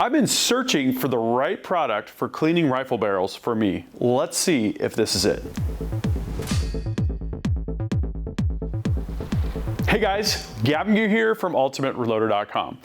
I've been searching for the right product for cleaning rifle barrels for me. Let's see if this is it. Hey guys, Gavin here from UltimateReloader.com.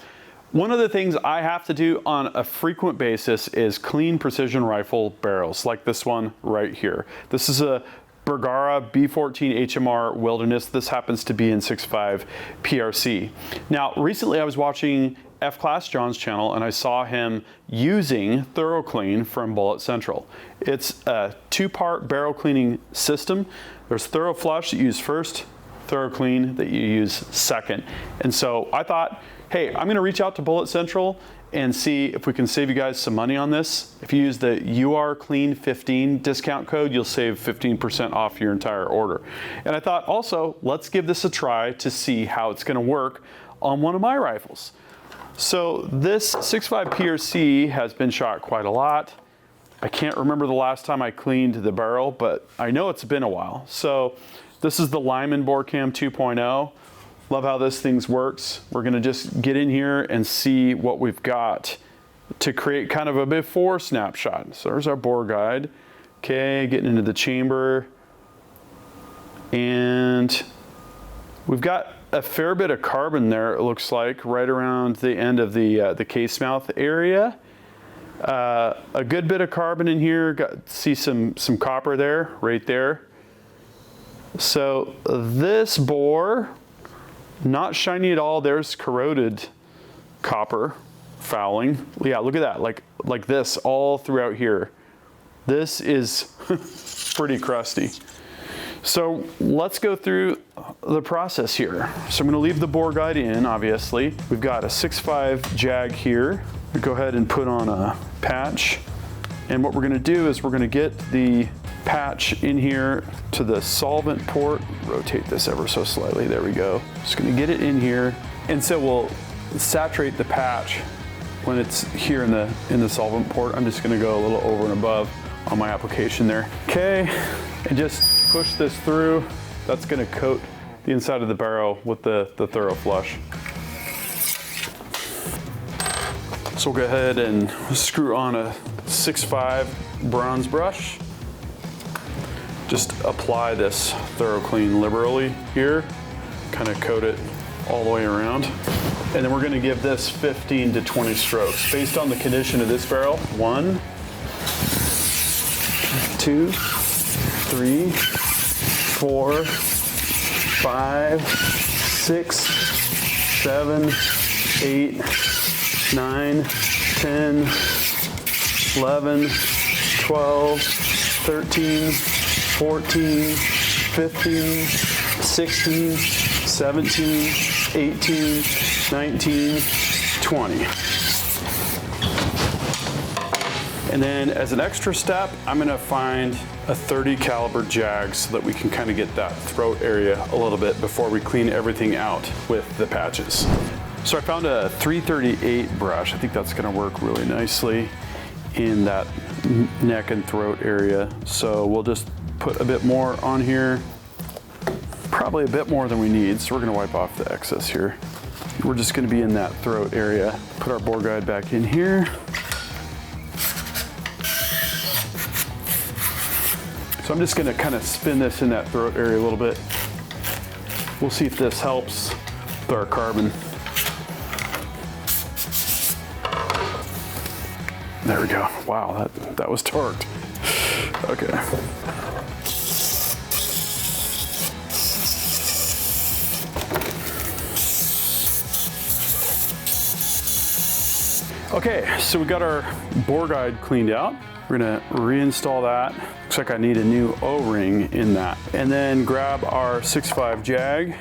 One of the things I have to do on a frequent basis is clean precision rifle barrels like this one right here. This is a Bergara B14 HMR Wilderness. This happens to be in 6.5 PRC. Now, recently I was watching F-Class John's channel and I saw him using ThorroClean from Bullet Central. It's a two-part barrel cleaning system. There's ThorroFlush that you use first, ThorroClean that you use second. And so I thought, hey, I'm gonna reach out to Bullet Central and see if we can save you guys some money on this. If you use the URClean15 discount code, you'll save 15% off your entire order. And I thought also, let's give this a try to see how it's gonna work on one of my rifles. So this 6.5 PRC has been shot quite a lot. I can't remember the last time I cleaned the barrel, but I know it's been a while. So this is the Lyman Borcam 2.0. Love how this thing works. We're gonna just get in here and see what we've got to create kind of a before snapshot. So there's our bore guide. Okay, getting into the chamber. And we've got a fair bit of carbon there, it looks like, right around the end of the case mouth area. A good bit of carbon in here. See some copper there, right there. So this bore, not shiny at all. There's corroded copper fouling. Yeah, look at that, like this all throughout here. This is pretty crusty. So let's go through the process here. So I'm gonna leave the bore guide in, obviously. We've got a 6.5 Jag here. We go ahead and put on a patch. And what we're gonna do is we're gonna get the patch in here to the solvent port. Rotate this ever so slightly, there we go. Just gonna get it in here. And so we'll saturate the patch when it's here in the solvent port. I'm just gonna go a little over and above on my application there. Okay, and just push this through. That's gonna coat the inside of the barrel with the ThorroFlush. So we'll go ahead and screw on a 6.5 bronze brush. Just apply this ThorroClean liberally here, kind of coat it all the way around. And then we're gonna give this 15 to 20 strokes based on the condition of this barrel. 1, 2, 3, 4, 5, 6, 7, 8, 9, 10, 11, 12, 13, 14, 15, 16, 17, 18, 19, 20. And then as an extra step, I'm gonna find a 30 caliber Jag so that we can kind of get that throat area a little bit before we clean everything out with the patches. So I found a 338 brush. I think that's gonna work really nicely in that neck and throat area. So we'll just put a bit more on here, probably a bit more than we need. So we're gonna wipe off the excess here. We're just gonna be in that throat area. Put our bore guide back in here. So I'm just gonna kind of spin this in that throat area a little bit. We'll see if this helps with our carbon. There we go. Wow, that was torqued. Okay. Okay, so we got our bore guide cleaned out. We're gonna reinstall that. Looks like I need a new O-ring in that. And then grab our 6.5 Jag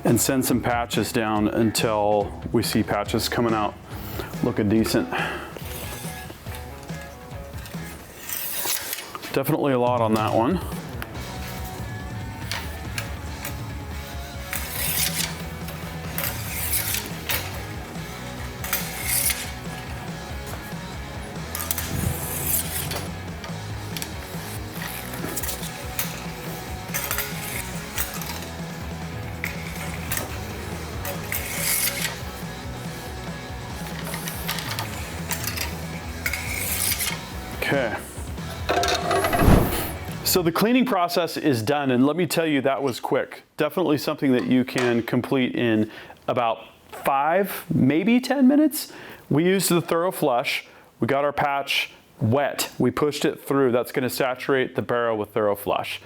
and send some patches down until we see patches coming out looking decent. Definitely a lot on that one. So the cleaning process is done, and let me tell you, that was quick. Definitely something that you can complete in about 5, maybe 10 minutes. We used the ThorroFlush. We got our patch wet. We pushed it through. That's going to saturate the barrel with ThorroFlush.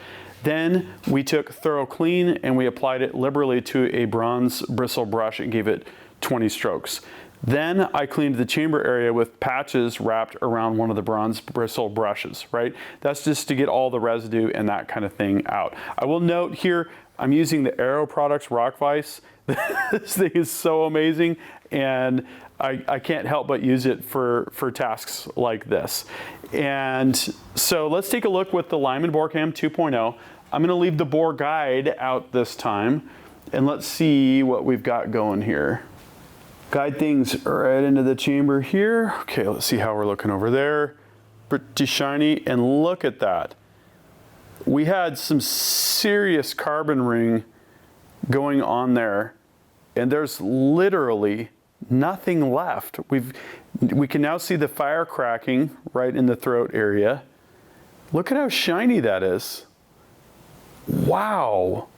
Then we took ThorroClean and we applied it liberally to a bronze bristle brush and gave it 20 strokes. Then I cleaned the chamber area with patches wrapped around one of the bronze bristle brushes, right? That's just to get all the residue and that kind of thing out. I will note here, I'm using the Aero Products Rock Vise. This thing is so amazing, and I can't help but use it for tasks like this. And so let's take a look with the Lyman Borcam 2.0. I'm gonna leave the bore guide out this time, and let's see what we've got going here. Guide things right into the chamber here. Okay, let's see how we're looking over there. Pretty shiny, and look at that. We had some serious carbon ring going on there, and there's literally nothing left. We can now see the fire cracking right in the throat area. Look at how shiny that is. Wow.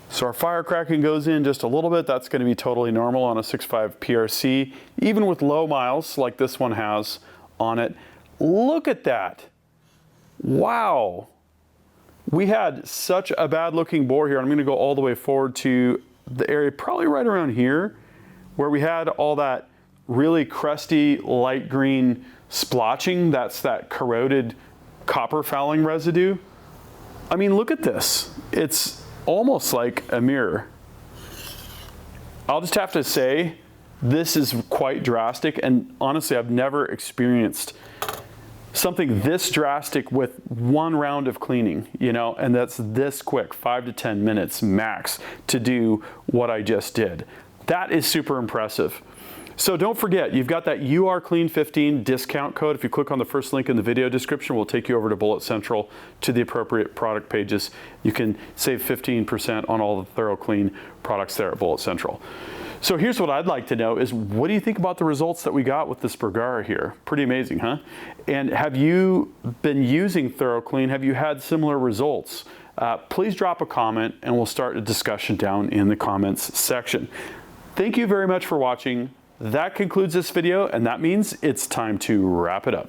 So our fire cracking goes in just a little bit. That's going to be totally normal on a 6.5 PRC, even with low miles like this one has on it. Look at that. Wow. We had such a bad looking bore here. I'm going to go all the way forward to the area probably right around here where we had all that really crusty light green splotching. That's that corroded copper fouling residue. I mean, look at this. It's almost like a mirror. I'll just have to say, this is quite drastic, and honestly, I've never experienced something this drastic with one round of cleaning, you know, and that's this quick, 5 to 10 minutes max to do what I just did. That is super impressive. So don't forget, you've got that URClean15 discount code. If you click on the first link in the video description, we'll take you over to Bullet Central to the appropriate product pages. You can save 15% on all the ThorroClean products there at Bullet Central. So here's what I'd like to know is, what do you think about the results that we got with this Bergara here? Pretty amazing, huh? And have you been using ThorroClean? Have you had similar results? Please drop a comment and we'll start a discussion down in the comments section. Thank you very much for watching. That concludes this video, and that means it's time to wrap it up.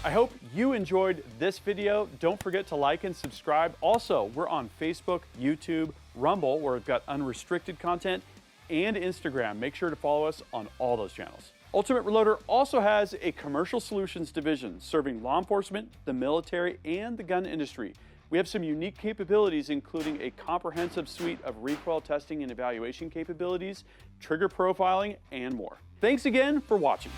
I hope you enjoyed this video. Don't forget to like and subscribe. Also, we're on Facebook, YouTube, Rumble, where we've got unrestricted content, and Instagram. Make sure to follow us on all those channels. Ultimate Reloader also has a commercial solutions division serving law enforcement, the military, and the gun industry. We have some unique capabilities, including a comprehensive suite of recoil testing and evaluation capabilities, trigger profiling, and more. Thanks again for watching.